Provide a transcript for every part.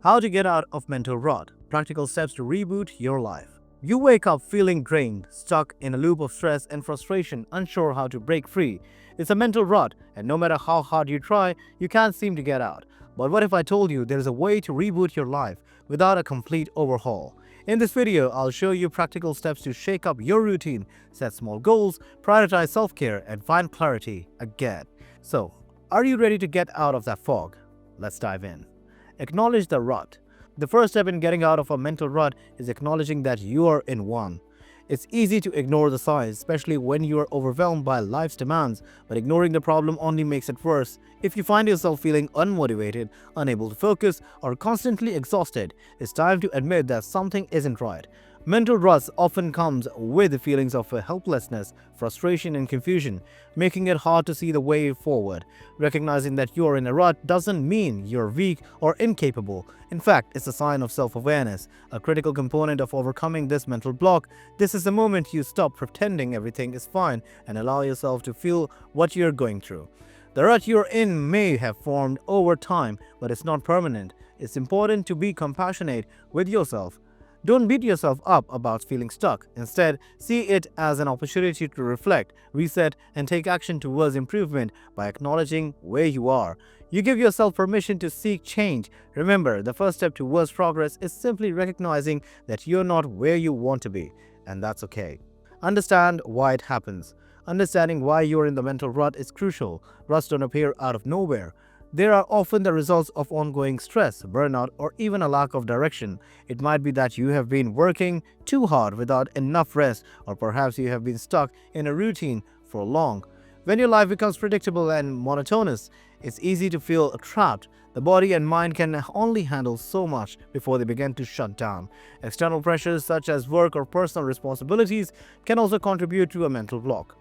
How to get out of mental rot. Practical steps to reboot your life. You wake up feeling drained, stuck in a loop of stress and frustration, unsure how to break free. It's a mental rot, and no matter how hard you try, you can't seem to get out. But what if I told you there's a way to reboot your life without a complete overhaul? In this video, I'll show you practical steps to shake up your routine, set small goals, prioritize self-care, and find clarity again. So, are you ready to get out of that fog? Let's dive in. Acknowledge the rut. The first step in getting out of a mental rut is acknowledging that you are in one. It's easy to ignore the signs, especially when you are overwhelmed by life's demands, but ignoring the problem only makes it worse. If you find yourself feeling unmotivated, unable to focus, or constantly exhausted, it's time to admit that something isn't right. Mental ruts often comes with feelings of helplessness, frustration, and confusion, making it hard to see the way forward. Recognizing that you're in a rut doesn't mean you're weak or incapable. In fact, it's a sign of self-awareness, a critical component of overcoming this mental block. This is the moment you stop pretending everything is fine and allow yourself to feel what you're going through. The rut you're in may have formed over time, but it's not permanent. It's important to be compassionate with yourself. Don't beat yourself up about feeling stuck. Instead, see it as an opportunity to reflect, reset, and take action towards improvement by acknowledging where you are. You give yourself permission to seek change. Remember, the first step towards progress is simply recognizing that you're not where you want to be, and that's okay. Understand why it happens. Understanding why you're in the mental rut is crucial. Ruts don't appear out of nowhere. They are often the results of ongoing stress, burnout, or even a lack of direction. It might be that you have been working too hard without enough rest, or perhaps you have been stuck in a routine for long. When your life becomes predictable and monotonous, it's easy to feel trapped. The body and mind can only handle so much before they begin to shut down. External pressures such as work or personal responsibilities can also contribute to a mental block.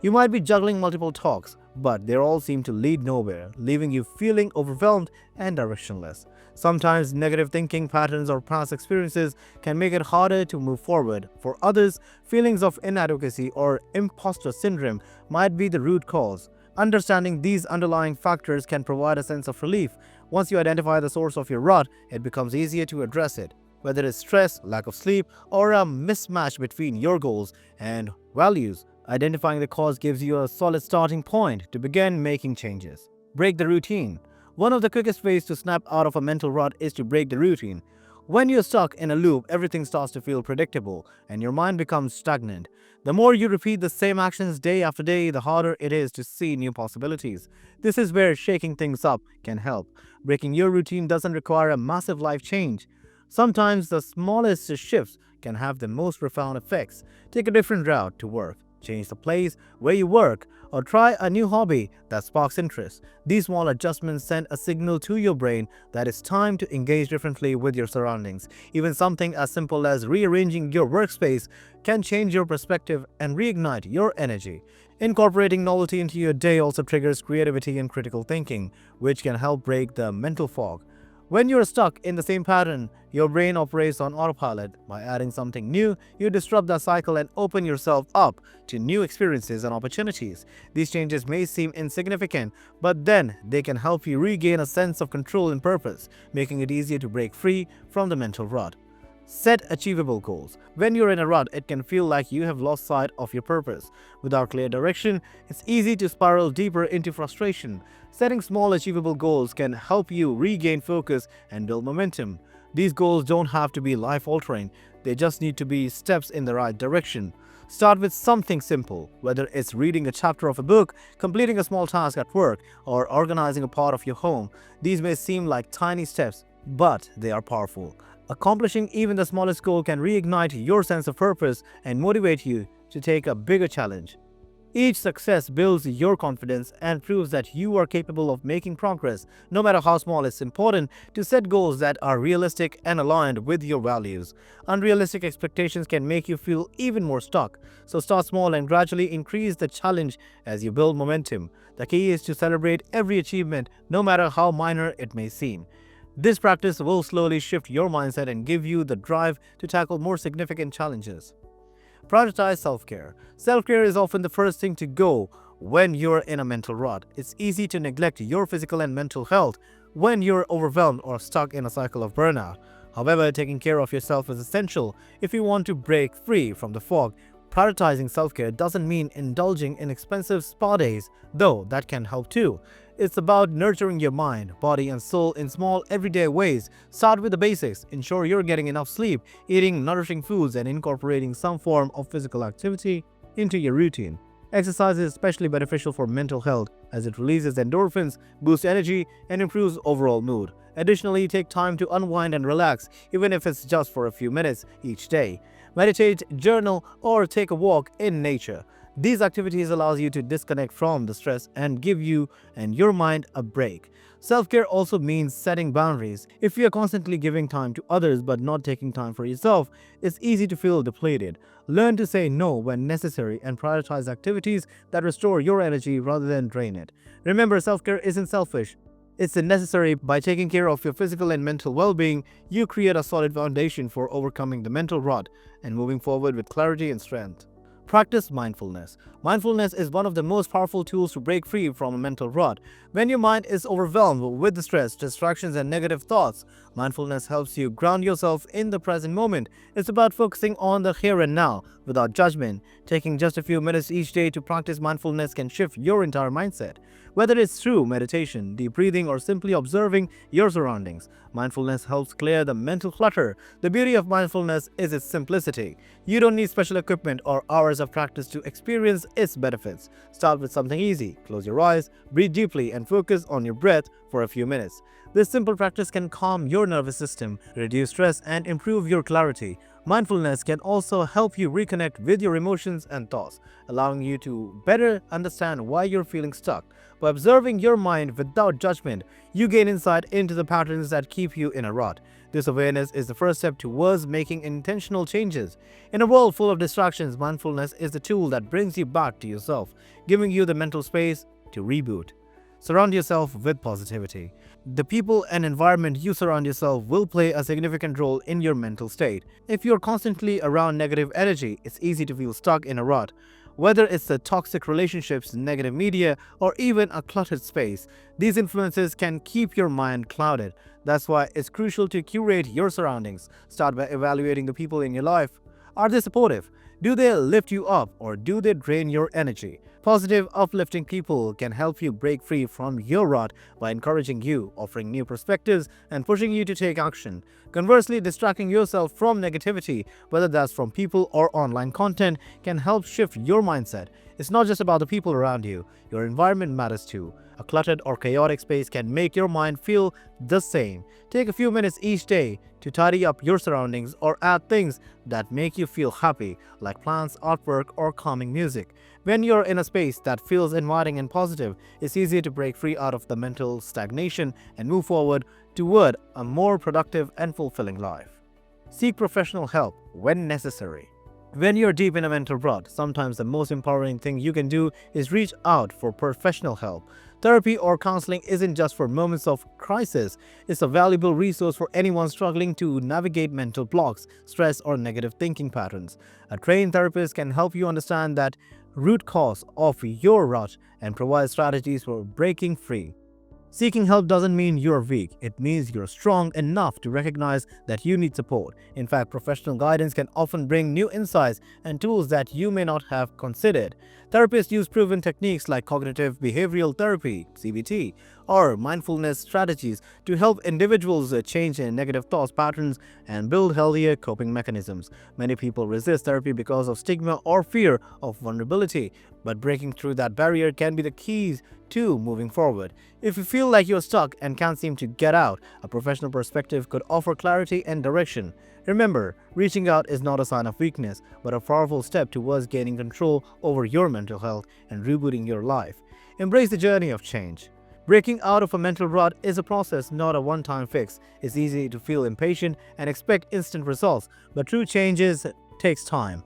You might be juggling multiple talks, but they all seem to lead nowhere, leaving you feeling overwhelmed and directionless. Sometimes negative thinking patterns or past experiences can make it harder to move forward. For others, feelings of inadequacy or imposter syndrome might be the root cause. Understanding these underlying factors can provide a sense of relief. Once you identify the source of your rut, it becomes easier to address it. Whether it's stress, lack of sleep, or a mismatch between your goals and values, identifying the cause gives you a solid starting point to begin making changes. Break the routine. One of the quickest ways to snap out of a mental rut is to break the routine. When you're stuck in a loop, everything starts to feel predictable and your mind becomes stagnant. The more you repeat the same actions day after day, the harder it is to see new possibilities. This is where shaking things up can help. Breaking your routine doesn't require a massive life change. Sometimes the smallest shifts can have the most profound effects. Take a different route to work. Change the place where you work, or try a new hobby that sparks interest. These small adjustments send a signal to your brain that it's time to engage differently with your surroundings. Even something as simple as rearranging your workspace can change your perspective and reignite your energy. Incorporating novelty into your day also triggers creativity and critical thinking, which can help break the mental fog. When you're stuck in the same pattern, your brain operates on autopilot. By adding something new, you disrupt that cycle and open yourself up to new experiences and opportunities. These changes may seem insignificant, but then they can help you regain a sense of control and purpose, making it easier to break free from the mental rut. Set achievable goals. When you're in a rut, it can feel like you have lost sight of your purpose. Without clear direction, it's easy to spiral deeper into frustration. Setting small achievable goals can help you regain focus and build momentum. These goals don't have to be life-altering, they just need to be steps in the right direction. Start with something simple, whether it's reading a chapter of a book, completing a small task at work, or organizing a part of your home. These may seem like tiny steps, but they are powerful. Accomplishing even the smallest goal can reignite your sense of purpose and motivate you to take a bigger challenge. Each success builds your confidence and proves that you are capable of making progress. No matter how small, it's important to set goals that are realistic and aligned with your values. Unrealistic expectations can make you feel even more stuck, so start small and gradually increase the challenge as you build momentum. The key is to celebrate every achievement, no matter how minor it may seem. This practice will slowly shift your mindset and give you the drive to tackle more significant challenges. Prioritize self-care. Self-care is often the first thing to go when you're in a mental rut. It's easy to neglect your physical and mental health when you're overwhelmed or stuck in a cycle of burnout. However, taking care of yourself is essential if you want to break free from the fog. Prioritizing self-care doesn't mean indulging in expensive spa days, though that can help too. It's about nurturing your mind, body, and soul in small, everyday ways. Start with the basics. Ensure you're getting enough sleep, eating nourishing foods, and incorporating some form of physical activity into your routine. Exercise is especially beneficial for mental health as it releases endorphins, boosts energy, and improves overall mood. Additionally, take time to unwind and relax, even if it's just for a few minutes each day. Meditate, journal, or take a walk in nature. These activities allow you to disconnect from the stress and give you and your mind a break. Self-care also means setting boundaries. If you're constantly giving time to others but not taking time for yourself, it's easy to feel depleted. Learn to say no when necessary and prioritize activities that restore your energy rather than drain it. Remember, self-care isn't selfish. It's necessary. By taking care of your physical and mental well-being, you create a solid foundation for overcoming the mental rut and moving forward with clarity and strength. Practice mindfulness. Mindfulness is one of the most powerful tools to break free from a mental rut. When your mind is overwhelmed with the stress, distractions, and negative thoughts, mindfulness helps you ground yourself in the present moment. It's about focusing on the here and now without judgment. Taking just a few minutes each day to practice mindfulness can shift your entire mindset. Whether it's through meditation, deep breathing, or simply observing your surroundings, mindfulness helps clear the mental clutter. The beauty of mindfulness is its simplicity. You don't need special equipment or hours of practice to experience its benefits. Start with something easy. Close your eyes, breathe deeply, and focus on your breath for a few minutes. This simple practice can calm your nervous system, reduce stress, and improve your clarity. Mindfulness can also help you reconnect with your emotions and thoughts, allowing you to better understand why you're feeling stuck. By observing your mind without judgment, you gain insight into the patterns that keep you in a rut. This awareness is the first step towards making intentional changes. In a world full of distractions, mindfulness is the tool that brings you back to yourself, giving you the mental space to reboot. Surround yourself with positivity. The people and environment you surround yourself will play a significant role in your mental state. If you're constantly around negative energy, it's easy to feel stuck in a rut. Whether it's the toxic relationships, negative media, or even a cluttered space, these influences can keep your mind clouded. That's why it's crucial to curate your surroundings. Start by evaluating the people in your life. Are they supportive? Do they lift you up, or do they drain your energy? Positive, uplifting people can help you break free from your rut by encouraging you, offering new perspectives, and pushing you to take action. Conversely, distracting yourself from negativity, whether that's from people or online content, can help shift your mindset. It's not just about the people around you, your environment matters too. A cluttered or chaotic space can make your mind feel the same. Take a few minutes each day to tidy up your surroundings or add things that make you feel happy, like plants, artwork, or calming music. When you're in a space that feels inviting and positive, it's easier to break free out of the mental stagnation and move forward toward a more productive and fulfilling life. Seek professional help when necessary. When you're deep in a mental rut, sometimes the most empowering thing you can do is reach out for professional help. Therapy or counseling isn't just for moments of crisis. It's a valuable resource for anyone struggling to navigate mental blocks, stress, or negative thinking patterns. A trained therapist can help you understand that root cause of your rut and provide strategies for breaking free. Seeking help doesn't mean you're weak. It means you're strong enough to recognize that you need support. In fact, professional guidance can often bring new insights and tools that you may not have considered. Therapists use proven techniques like cognitive behavioral therapy, CBT, or mindfulness strategies to help individuals change their negative thought patterns and build healthier coping mechanisms. Many people resist therapy because of stigma or fear of vulnerability, but breaking through that barrier can be the keys to moving forward. If you feel like you're stuck and can't seem to get out, a professional perspective could offer clarity and direction. Remember, reaching out is not a sign of weakness, but a powerful step towards gaining control over your mental health and rebooting your life. Embrace the journey of change. Breaking out of a mental rut is a process, not a one-time fix. It's easy to feel impatient and expect instant results, but true changes takes time.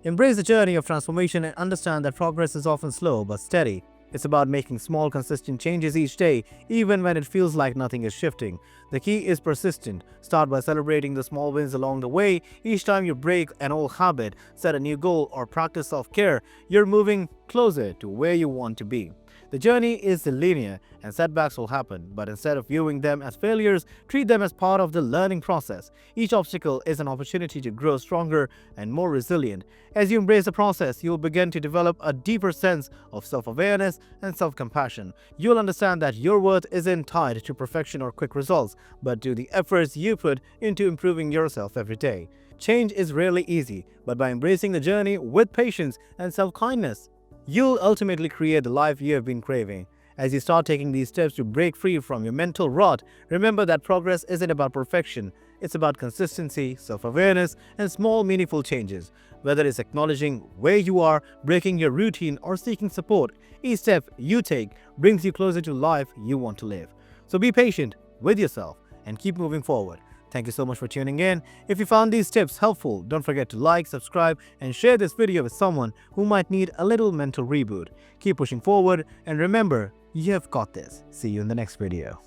Embrace the journey of transformation and understand that progress is often slow but steady. It's about making small, consistent changes each day, even when it feels like nothing is shifting. The key is persistent. Start by celebrating the small wins along the way. Each time you break an old habit, set a new goal, or practice self-care, you're moving closer to where you want to be. The journey is linear and setbacks will happen, but instead of viewing them as failures, treat them as part of the learning process. Each obstacle is an opportunity to grow stronger and more resilient. As you embrace the process, you will begin to develop a deeper sense of self-awareness and self-compassion. You'll understand that your worth isn't tied to perfection or quick results, but to the efforts you put into improving yourself every day. Change is rarely easy, but by embracing the journey with patience and self-kindness, you'll ultimately create the life you have been craving. As you start taking these steps to break free from your mental rot, remember that progress isn't about perfection. It's about consistency, self-awareness, and small meaningful changes. Whether it's acknowledging where you are, breaking your routine, or seeking support, each step you take brings you closer to the life you want to live. So be patient with yourself and keep moving forward. Thank you so much for tuning in. If you found these tips helpful, don't forget to like, subscribe, and share this video with someone who might need a little mental reboot. Keep pushing forward, and remember, you have got this. See you in the next video.